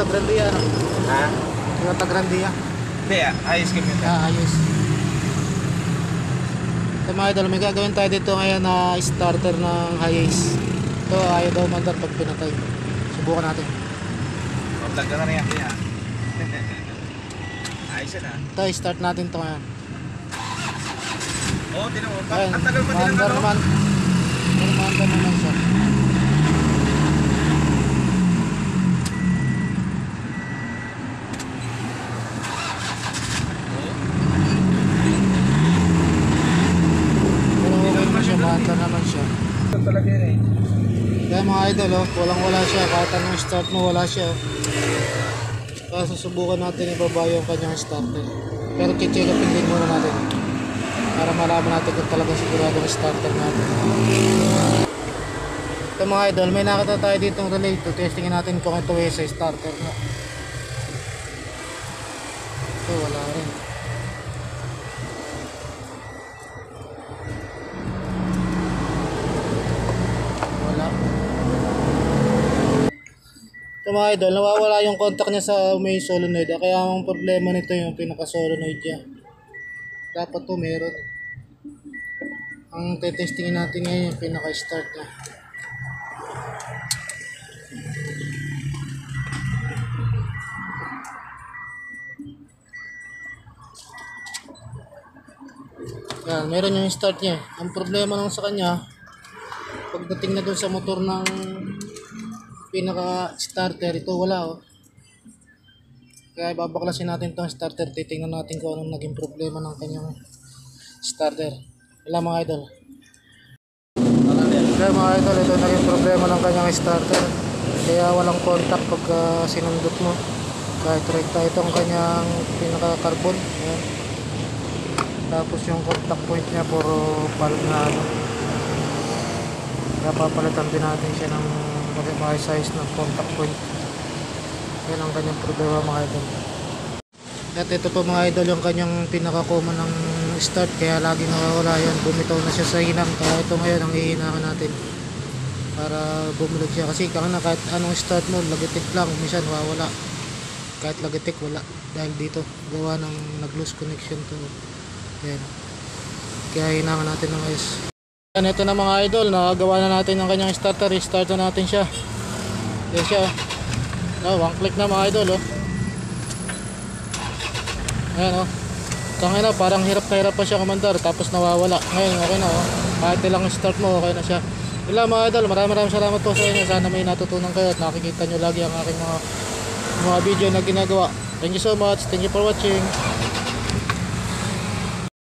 Toyota Grandia, no? Ha? Toyota Grandia. Hindi, ayos kami. Ayos. Ito mga idol, may gagawin tayo dito ngayon na starter ng Hiace. Ito, ayaw daw mandar pag pinatay. Subukan natin. Kontak ka na rin yan. Ayos yan, ha? Ito, start natin ito ngayon. Oo, tinawag. Ayun, Ang tagal pa din mandar naman. Mandar naman siya. Mandar naman siya. Ito talaga yun eh. Kaya mga idol, oh, walang wala siya. Kahit anong start mo, wala siya. Kaya susubukan natin ibaba yung kanyang starter. Pero check upin din muna natin para malaman natin kung talagang sigurado ang starter natin. Ito mga idol, may nakita tayo ditong relay. Testingin natin kung ito ay sa starter na. Ito wala rin. Ito mga idol, nawawala yung contact niya sa may solenoid. Kaya ang problema nito yung pinaka solenoid niya. Dapat to meron. Ang tetestingin natin ngayon yung pinaka start niya. Yan, meron yung start niya. Ang problema lang sa kanya, pagdating na dun sa motor ng pinaka starter, ito wala oh. Kaya babaklasin natin tong starter, titingnan natin kung anong naging problema ng kanyang starter. Wala mga idol. Kaya mga idol, ito naging problema ng kanyang starter. Kaya walang contact pag sinundot mo. Kahit rekta itong kanyang pinaka carbon. Ayan. Tapos yung contact point niya puro palm na ano. Kaya papalitan din natin siya ng may size ng contact point. Yan ang kanyang problema mga idol. At ito po mga idol yung kanyang pinaka-common ng start, kaya lagi nawawala yan. Bumitaw na siya sa hinang, kaya ito ngayon ang hihinakan natin para bumulog siya. Kasi kahit anong start mo, lagitik lang, minsan nawawala. Kahit lagitik wala dahil dito gawa ng nag-lose connection to. Yan. Kaya hihinakan natin ng ayos. Yan, ito na mga idol, nagawa na natin ang kanyang starter. Restart na natin siya. Yan siya oh. One click na mga idol oh. Ayan oh. Tangin na, parang hirap na hirap pa siya kumandar, tapos nawawala. Ngayon okay na oh. Kahit ilang start mo, okay na siya. Wala mga idol, maraming salamat po sa inyo. Sana may natutunan kayo at nakikita nyo lagi ang aking mga video na ginagawa. Thank you so much, thank you for watching.